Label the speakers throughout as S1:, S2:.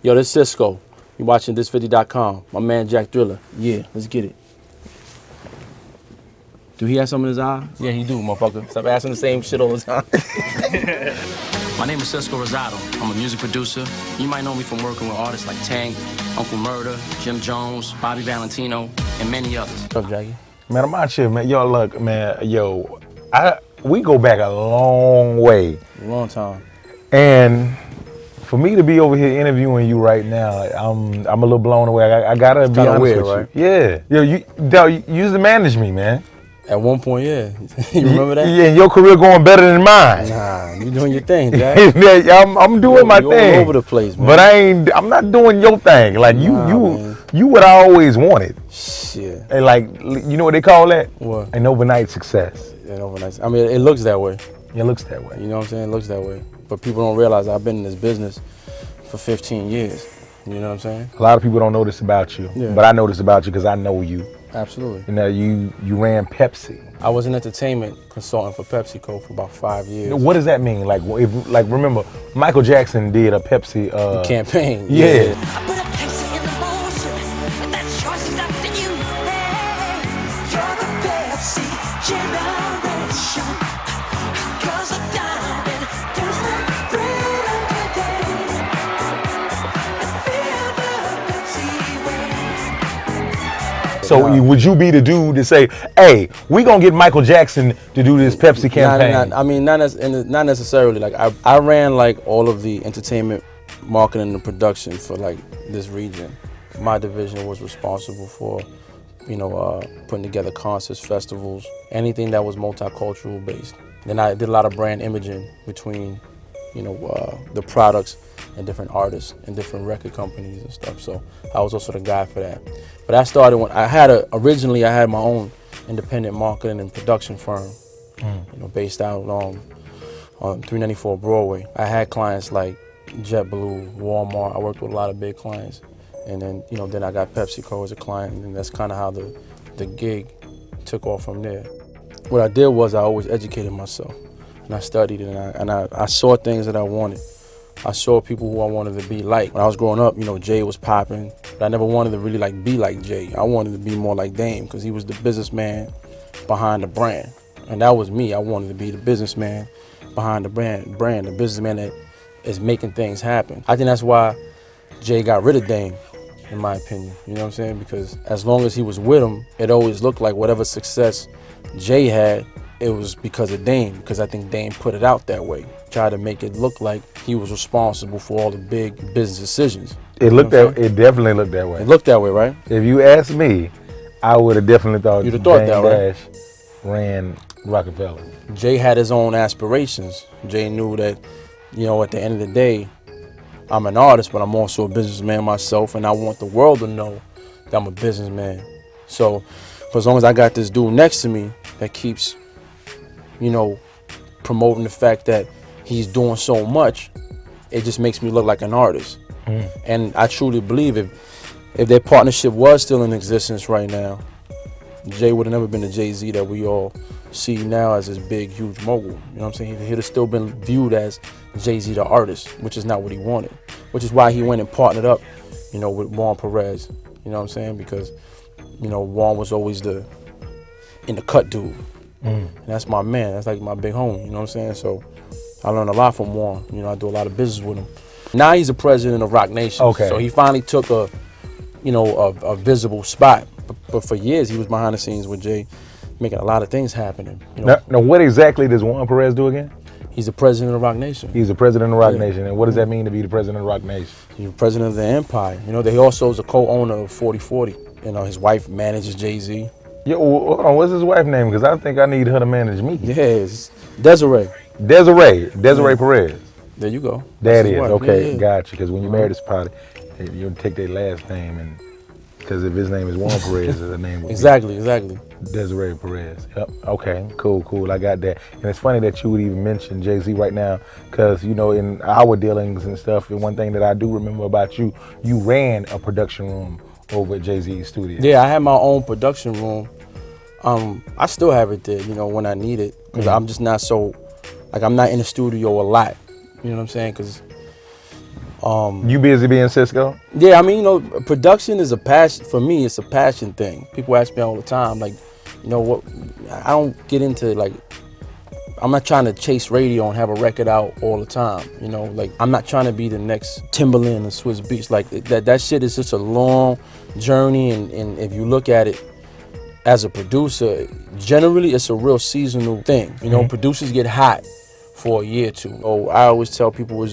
S1: Yo, this Cisco. You watching Thisis50.com. My man Jack Thriller. Yeah, let's get it. Do he have something in his eye? Yeah, he do, motherfucker. Stop asking the same shit all the time.
S2: My name is Cisco Rosado. I'm a music producer. You might know me from working with artists like Tank, Uncle Murder, Jim Jones, Bobby Valentino, and many others.
S1: What's up, Jackie?
S3: Man, I'm out here, man. Yo, look, man. Yo, we go back a long way.
S1: Long time.
S3: And for me to be over here interviewing you right now, I'm a little blown away. I gotta be honest
S1: weird,
S3: with
S1: right?
S3: you. Yeah. Yo, you used to manage me, man.
S1: At one point, yeah. You remember that?
S3: Yeah, and your career going better than mine.
S1: Nah, you doing your thing, Jack.
S3: Yeah, I'm doing my thing.
S1: All over the place, man.
S3: But I'm not doing your thing. Like you what I always wanted.
S1: Shit.
S3: And like, you know what they call that?
S1: What?
S3: An overnight success.
S1: An overnight. I mean, it looks that way.
S3: It looks that way.
S1: You know what I'm saying? It looks that way. But people don't realize I've been in this business for 15 years. You know what I'm saying?
S3: A lot of people don't know this about you,
S1: Yeah.
S3: but I know this about you because I know you.
S1: Absolutely.
S3: You know, you ran Pepsi.
S1: I was an entertainment consultant for PepsiCo for about 5 years.
S3: What does that mean? Like, remember, Michael Jackson did a Pepsi
S1: Campaign.
S3: Yeah.
S4: I put a Pepsi in the motion, and that choice is up to you. Hey, you're the Pepsi generation. 'Cause of diamond, there's no freedom today. And feel the Pepsi way.
S3: So would you be the dude to say, hey, we gonna get Michael Jackson to do this Pepsi campaign?
S1: Not necessarily. Like I ran like all of the entertainment, marketing, and production for like this region. My division was responsible for, putting together concerts, festivals, anything that was multicultural based. Then I did a lot of brand imaging between, the products and different artists and different record companies and stuff. So I was also the guy for that. But I started when originally I had my own independent marketing and production firm, based out on 394 Broadway. I had clients like JetBlue, Walmart. I worked with a lot of big clients. And then, then I got PepsiCo as a client, and that's kind of how the gig took off from there. What I did was I always educated myself, and I studied it, and I saw things that I wanted. I saw people who I wanted to be like. When I was growing up, Jay was popping, but I never wanted to really be like Jay. I wanted to be more like Dame because he was the businessman behind the brand, and that was me. I wanted to be the businessman behind the brand, the businessman that is making things happen. I think that's why Jay got rid of Dame, in my opinion. You know what I'm saying? Because as long as he was with him, it always looked like whatever success Jay had, it was because of Dame, because I think Dame put it out that way. Tried to make it look like he was responsible for all the big business decisions.
S3: It definitely looked that way.
S1: It looked that way, right?
S3: If you ask me, I would have definitely thought
S1: You'd have thought
S3: Dame
S1: that, right?
S3: Dash ran Rockefeller.
S1: Jay had his own aspirations. Jay knew that, at the end of the day, I'm an artist, but I'm also a businessman myself, and I want the world to know that I'm a businessman. So, for as long as I got this dude next to me that keeps, promoting the fact that he's doing so much, it just makes me look like an artist. And I truly believe if their partnership was still in existence right now, Jay would have never been the Jay-Z that we all see now as this big, huge mogul. You know what I'm saying? He'd have still been viewed as Jay-Z the artist, which is not what he wanted. Which is why he went and partnered up, with Juan Perez. You know what I'm saying? Because, Juan was always in the cut dude. And that's my man. That's like my big homie. You know what I'm saying? So I learned a lot from Juan. I do a lot of business with him. Now he's the president of Rock Nation.
S3: Okay.
S1: So he finally took a visible spot. But for years he was behind the scenes with Jay, making a lot of things happening.
S3: Now, what exactly does Juan Perez do again?
S1: He's the president of Rock Nation.
S3: He's the president of Rock Nation. And what does that mean to be the president of Rock Nation?
S1: He's the president of the empire. He also is a co-owner of 4040. His wife manages Jay-Z.
S3: Yo, hold on, what's his wife's name? Because I think I need her to manage me.
S1: Yes, Desiree.
S3: Desiree Perez.
S1: There you go.
S3: That is, okay,
S1: Yeah.
S3: gotcha. Because when you marry this party, you take their last name, and because if his name is Juan Perez, the name would
S1: Exactly.
S3: be Desiree Perez. Yep. Okay, cool. I got that. And it's funny that you would even mention Jay-Z right now, because in our dealings and stuff, and one thing that I do remember about you, you ran a production room over at Jay-Z's studio.
S1: Yeah, I had my own production room. I still have it there, when I need it, because I'm just not so, I'm not in the studio a lot. You know what I'm saying? Because
S3: You busy being Cisco?
S1: Yeah, I mean, you know, production is a passion for me. It's a passion thing. People ask me all the time, like, you know what? I don't get into like. I'm not trying to chase radio and have a record out all the time. You know, like I'm not trying to be the next Timberland and Swiss Beats. Like that shit is just a long journey, and if you look at it as a producer, generally it's a real seasonal thing. You know, producers get hot for a year or two. Oh, I always tell people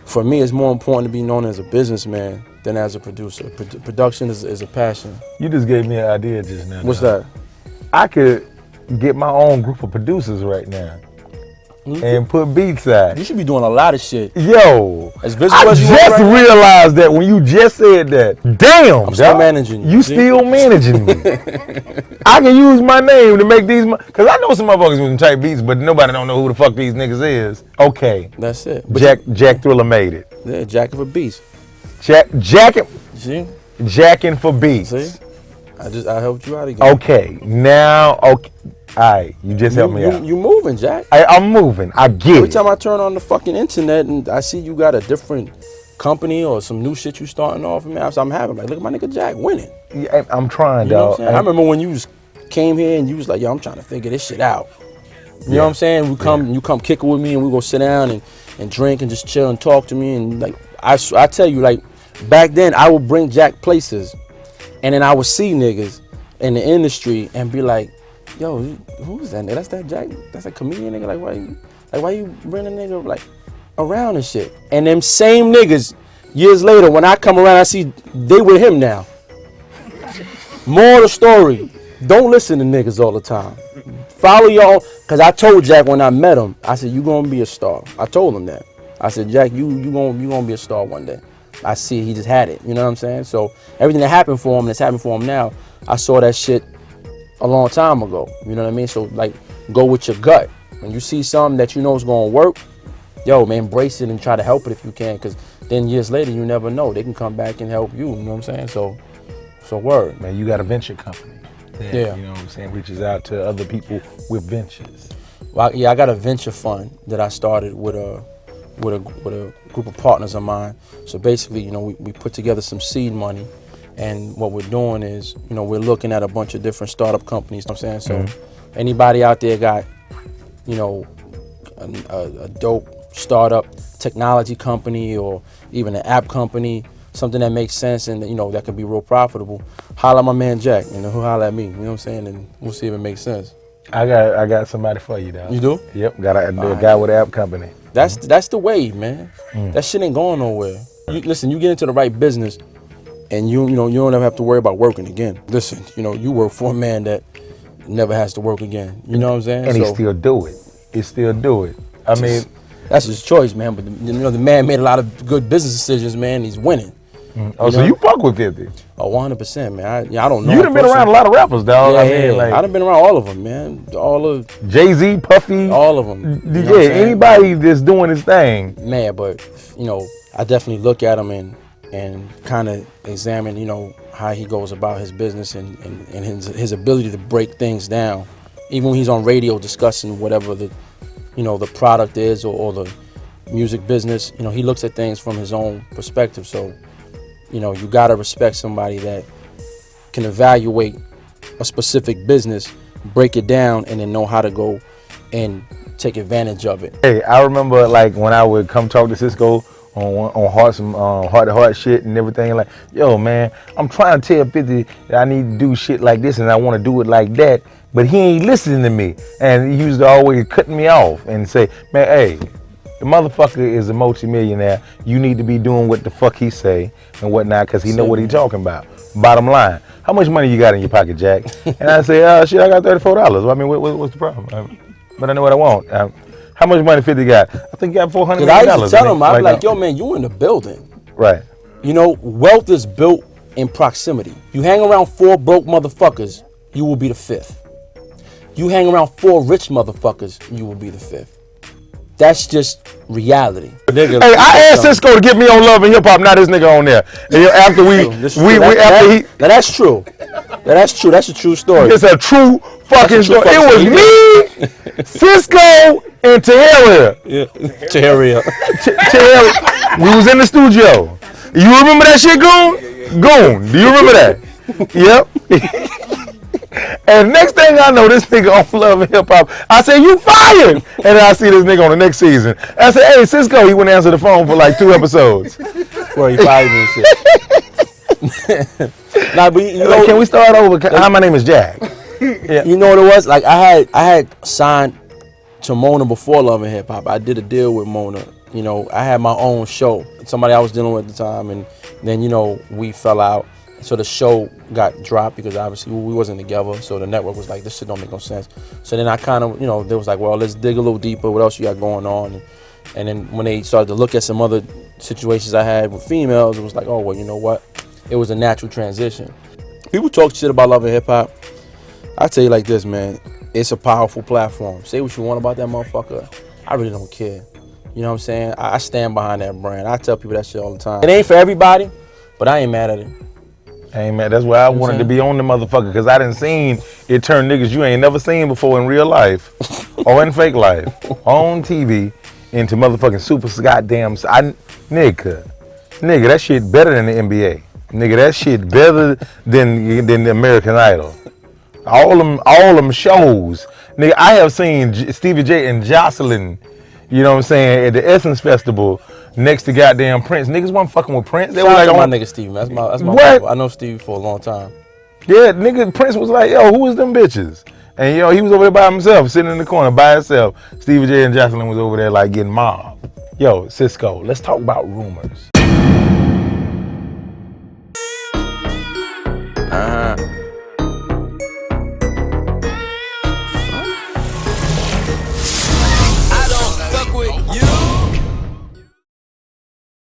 S1: for me, it's more important to be known as a businessman than as a producer. Production is a passion.
S3: You just gave me an idea just now.
S1: What's that?
S3: I could get my own group of producers right now and put beats out.
S1: You should be doing a lot of shit.
S3: Yo,
S1: As visible
S3: I
S1: as you are
S3: just
S1: right now,
S3: realized that when you just said that. Damn,
S1: I'm still
S3: dog.
S1: managing you.
S3: You
S1: See?
S3: still managing me. I can use my name to make these, because I know some motherfuckers with some type beats, but nobody don't know who the fuck these niggas is. Okay.
S1: That's it. But
S3: Jack Thriller made it.
S1: yeah, Jack of a beast.
S3: Jacking
S1: See?
S3: for beats.
S1: See? I helped you out again.
S3: Okay, now, okay. All right, you just helped me out.
S1: You moving, Jack.
S3: I'm moving. I get
S1: Every
S3: it.
S1: time I turn on the fucking internet and I see you got a different company or some new shit you starting off, man, I'm having like, look at my nigga Jack winning.
S3: Yeah, I'm trying,
S1: You know what I'm
S3: dog.
S1: saying? I remember when you came here and you was like, yo, I'm trying to figure this shit out. You know what I'm saying? You come kick it with me and we go sit down and drink and just chill and talk to me, and like I tell you, like back then I would bring Jack places, and then I would see niggas in the industry and be like, yo, who's that nigga? That's that Jack, that's a comedian nigga. Like why you bring a nigga like around and shit? And them same niggas years later, when I come around, I see they with him now. More of the story, don't listen to niggas all the time. Follow your own, cause I told Jack when I met him, I said, you gonna be a star. I told him that. I said, Jack, you gonna be a star one day. I see he just had it, you know what I'm saying? So everything that happened for him, that's happened for him now, I saw that shit a long time ago, you know what I mean? So like, go with your gut. When you see something that you know is gonna work, yo, man, embrace it and try to help it if you can, cause then years later, you never know. They can come back and help you know what I'm saying? So word.
S3: Man, you got a venture company.
S1: Yeah.
S3: You know what I'm saying? Reaches out to other people with ventures.
S1: Well, yeah, I got a venture fund that I started with a group of partners of mine. So basically, you know, we put together some seed money, and what we're doing is, you know, we're looking at a bunch of different startup companies. You know what I'm saying? So anybody out there got, you know, a dope startup technology company or even an app company, something that makes sense and, you know, that could be real profitable, holla at my man Jack, you know, he'll holla at me, you know what I'm saying? And we'll see if it makes sense.
S3: I got somebody for you, dog.
S1: You do?
S3: Yep, got a guy with an app company.
S1: That's the wave, man. That shit ain't going nowhere. Listen, you get into the right business and you don't ever have to worry about working again. Listen, you know, you work for a man that never has to work again. You know what I'm saying?
S3: And he still do it. He still do it. I mean,
S1: that's his choice, man. But you know, the man made a lot of good business decisions, man. He's winning.
S3: oh, so you fuck with 50?
S1: Oh, 100%, man. I don't know.
S3: You done been around a lot of rappers, dog.
S1: Yeah,
S3: I mean, like
S1: I done been around all of them, man. All of
S3: Jay-Z, Puffy,
S1: all of them. You know what I'm
S3: yeah,
S1: saying?
S3: anybody that's doing his thing.
S1: Man, but you know, I definitely look at him and kind of examine, you know, how he goes about his business and his ability to break things down. Even when he's on radio discussing whatever the, you know, the product is or the music business, you know, he looks at things from his own perspective. So, you know, you gotta respect somebody that can evaluate a specific business, break it down, and then know how to go and take advantage of it.
S3: Hey, I remember like when I would come talk to Cisco on heart to heart shit and everything, like, yo man, I'm trying to tell 50 that I need to do shit like this and I want to do it like that, but he ain't listening to me. And he used to always cutting me off and say, man, hey, the motherfucker is a multi-millionaire. You need to be doing what the fuck he say and whatnot, because he know what he talking about. Bottom line, how much money you got in your pocket, Jack? And I say, shit, I got $34. Well, I mean, what's the problem? But I know what I want. How much money 50 got? I think he got $400 million.
S1: I used to tell him, I'd be like, yo man, you in the building.
S3: Right.
S1: You know, wealth is built in proximity. You hang around 4 broke motherfuckers, you will be the 5th. You hang around 4 rich motherfuckers, you will be the 5th. That's just reality.
S3: Hey, I asked Cisco to get me on Love and Hip Hop, not this nigga on there. And after
S1: that's true. That's true. That's a true story.
S3: It's a true fucking story. It was me, Cisco, and Taharia.
S1: Yeah, Taharia.
S3: We was in the studio. You remember that shit, Goon? Goon, do you remember that? Yep. And next thing I know, this nigga on Love and Hip Hop. I said, you fired! And then I see this nigga on the next season. I said, hey, Cisco. He wouldn't answer the phone for like 2 episodes.
S1: Well, he fired me and shit. Nah, but you know,
S3: can we start over? Hi, my name is Jack.
S1: Yeah. You know what it was? Like I had signed to Mona before Love and Hip Hop. I did a deal with Mona. You know, I had my own show. Somebody I was dealing with at the time, and then we fell out. So the show got dropped because obviously we wasn't together. So the network was like, this shit don't make no sense. So then I kind of, they was like, well, let's dig a little deeper. What else you got going on? And then when they started to look at some other situations I had with females, it was like, oh, well, you know what? It was a natural transition. People talk shit about Love and Hip Hop. I tell you like this, man. It's a powerful platform. Say what you want about that motherfucker. I really don't care. You know what I'm saying? I stand behind that brand. I tell people that shit all the time. It ain't for everybody, but I ain't mad at it.
S3: Hey man, that's why I wanted to be on the motherfucker, because I done seen it turn niggas you ain't never seen before in real life or in fake life on TV into motherfucking super goddamn. Nigga, that shit better than the NBA. Nigga, that shit better than the American Idol. All them shows. Nigga, I have seen Stevie J and Jocelyn, you know what I'm saying, at the Essence Festival next to goddamn Prince. Niggas wasn't fucking with Prince. They were like,
S1: my nigga Stevie, man. That's my
S3: what?
S1: I know Stevie for a long time.
S3: Yeah, nigga, Prince was like, yo, who is them bitches? And he was over there by himself, sitting in the corner by himself. Stevie J and Jocelyn was over there like getting mobbed. Yo, Cisco, let's talk about rumors.